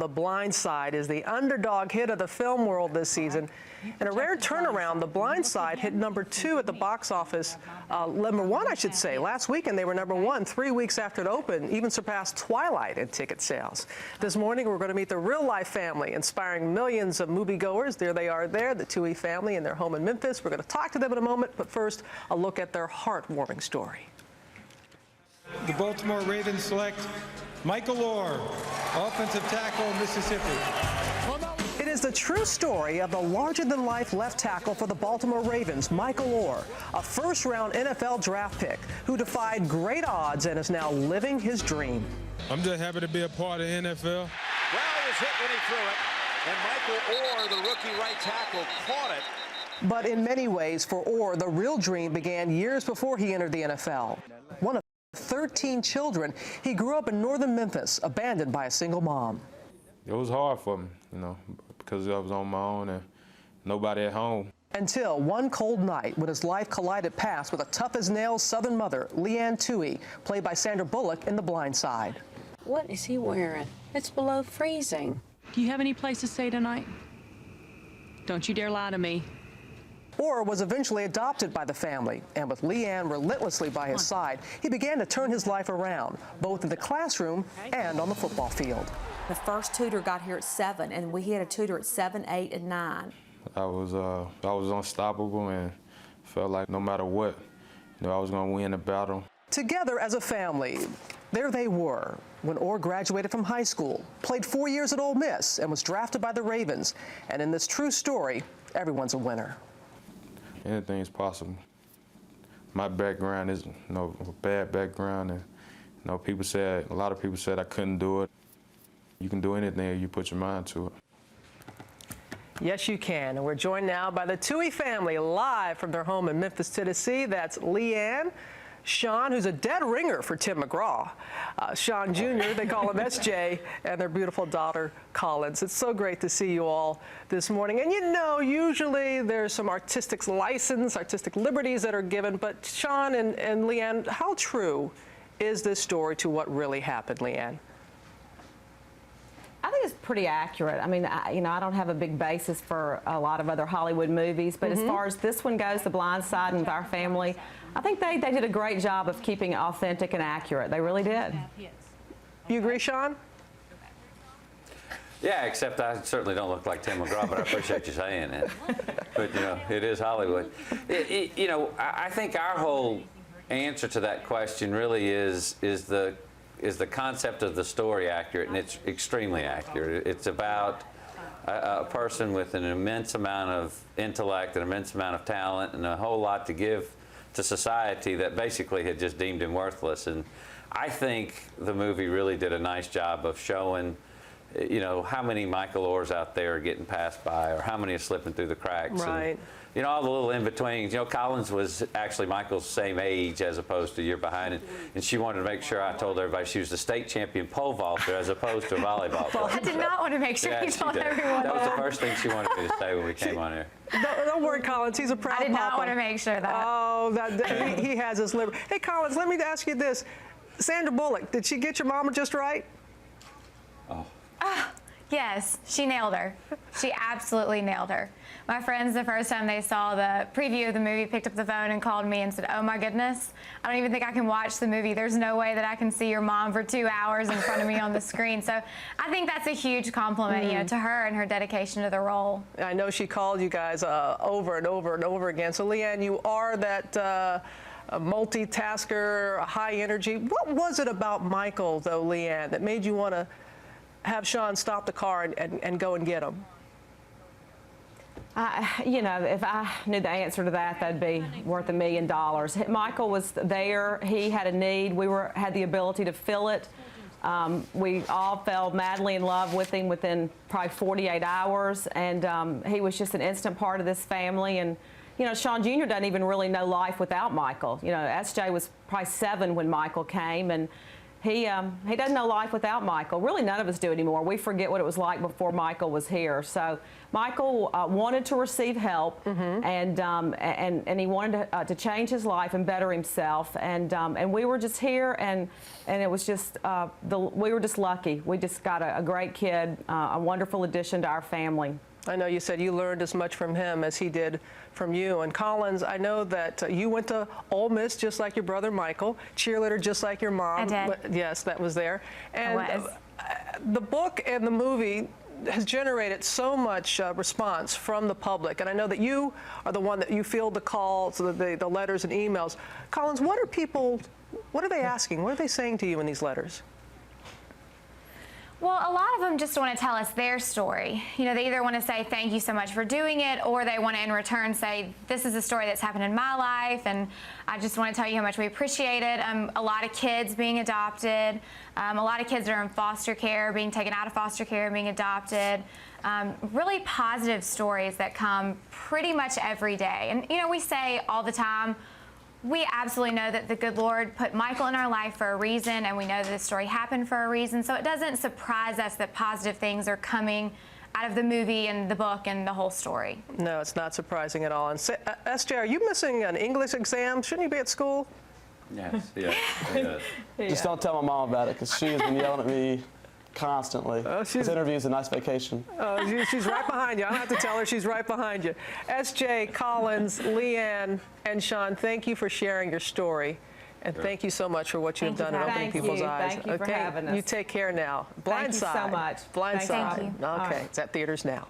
The Blind Side is the underdog hit of the film world this season. And a rare turnaround, The Blind Side hit #2 at the box office. #1, I should say. Last weekend, they were #1, 3 weeks after it opened, even surpassed Twilight in ticket sales. This morning, we're going to meet the real-life family, inspiring millions of moviegoers. There they are there, the Tuohy family in their home in Memphis. We're going to talk to them in a moment, but first, a look at their heartwarming story. The Baltimore Ravens select Michael Oher, offensive tackle, Mississippi. It is the true story of the larger-than-life left tackle for the Baltimore Ravens, Michael Oher, a first-round NFL draft pick who defied great odds and is now living his dream. I'm just happy to be a part of the NFL. Well, it was hit when he threw it, and Michael Oher, the rookie right tackle, caught it. But in many ways, for Oher, the real dream began years before he entered the NFL. One of 13 children, he grew up in northern Memphis, abandoned by a single mom. It was hard for me, because I was on my own and nobody at home. Until one cold night when his life collided paths with a tough-as-nails Southern mother, Leanne Tuohy, played by Sandra Bullock in The Blind Side. What is he wearing? It's below freezing. Do you have any place to stay tonight? Don't you dare lie to me. Oher was eventually adopted by the family, and with Leanne relentlessly by his side, he began to turn his life around, both in the classroom and on the football field. The first tutor got here at 7, and we had a tutor at 7, 8, and 9. I was unstoppable and felt like no matter what, I was going to win the battle. Together as a family, there they were when Oher graduated from high school, played 4 years at Ole Miss, and was drafted by the Ravens. And in this true story, everyone's a winner. Anything is possible. My background is a bad background, and a lot of people said I couldn't do it. You can do anything if you put your mind to it. Yes, you can. And we're joined now by the Tuohy family, live from their home in Memphis, Tennessee. That's Leanne, Sean, who's a dead ringer for Tim McGraw, Sean Jr., they call him SJ, and their beautiful daughter, Collins. It's so great to see you all this morning. And usually there's some artistic license, artistic liberties that are given, but Sean and Leanne, how true is this story to what really happened, Leanne? I think it's pretty accurate. I mean, I don't have a big basis for a lot of other Hollywood movies, but as far as this one goes, The Blind Side and our family, I think they did a great job of keeping it authentic and accurate. They really did. You agree, Sean? Yeah, except I certainly don't look like Tim McGraw, but I appreciate you saying it. But, it is Hollywood. I think our whole answer to that question really is the concept of the story accurate, and it's extremely accurate. It's about a person with an immense amount of intellect, an immense amount of talent, and a whole lot to give to society that basically had just deemed him worthless. And I think the movie really did a nice job of showing, how many Michael Ohers out there are getting passed by, or how many are slipping through the cracks. Right. And, all the little in-betweens. Collins was actually Michael's same age as opposed to a year behind. And she wanted to make sure I told everybody she was the state champion pole vaulter as opposed to a volleyball player. I did not want to make sure you told everyone that. That was the first thing she wanted me to say when we came on here. Don't worry, Collins. He's a proud papa. I did not want to make sure that. Oh, he has his liberty. Hey, Collins, let me ask you this. Sandra Bullock, did she get your mama just right? Yes, she nailed her. She absolutely nailed her. My friends, the first time they saw the preview of the movie, picked up the phone and called me and said, "Oh my goodness, I don't even think I can watch the movie. There's no way that I can see your mom for 2 hours in front of me on the screen." So I think that's a huge compliment, to her and her dedication to the role. I know she called you guys over and over and over again. So Leanne, you are that a multitasker, high energy. What was it about Michael, though, Leanne, that made you want to have Sean stop the car and go and get him? If I knew the answer to that, that'd be worth $1 million. Michael was there. He had a need. We had the ability to fill it. We all fell madly in love with him within probably 48 hours, and he was just an instant part of this family. And Sean Jr. doesn't even really know life without Michael. SJ was probably 7 when Michael came, and he doesn't know life without Michael. Really, none of us do anymore. We forget what it was like before Michael was here. So Michael wanted to receive help, and he wanted to change his life and better himself. And we were just here, and it was just we were just lucky. We just got a great kid, a wonderful addition to our family. I know you said you learned as much from him as he did from you. And Collins, I know that you went to Ole Miss just like your brother Michael, cheerleader just like your mom. I did. Yes, that was there. And I was. The book and the movie has generated so much response from the public. And I know that you are the one that you field the calls, the letters and emails. Collins, what are they asking? What are they saying to you in these letters? Well, a lot of them just want to tell us their story. You know, they either want to say thank you so much for doing it, or they want to in return say this is a story that's happened in my life, and I just want to tell you how much we appreciate it. A lot of kids being adopted, a lot of kids that are in foster care, being taken out of foster care and being adopted. Really positive stories that come pretty much every day. And, you know, we say all the time, we absolutely know that the good Lord put Michael in our life for a reason, and we know that this story happened for a reason. So it doesn't surprise us that positive things are coming out of the movie and the book and the whole story. No, it's not surprising at all. And SJ, are you missing an English exam? Shouldn't you be at school? Yes, yes. Just don't tell my mom about it, because she has been yelling at me constantly. This interview's a nice vacation. She's right behind you. I don't have to tell her, she's right behind you. SJ, Collins, Leanne, and Sean, thank you for sharing your story. And thank you so much for what you've done in opening people's eyes. Thank you for having us. You take care now. Blindside. Thank you so much. Blindside. Thank you. Okay, it's at theaters now.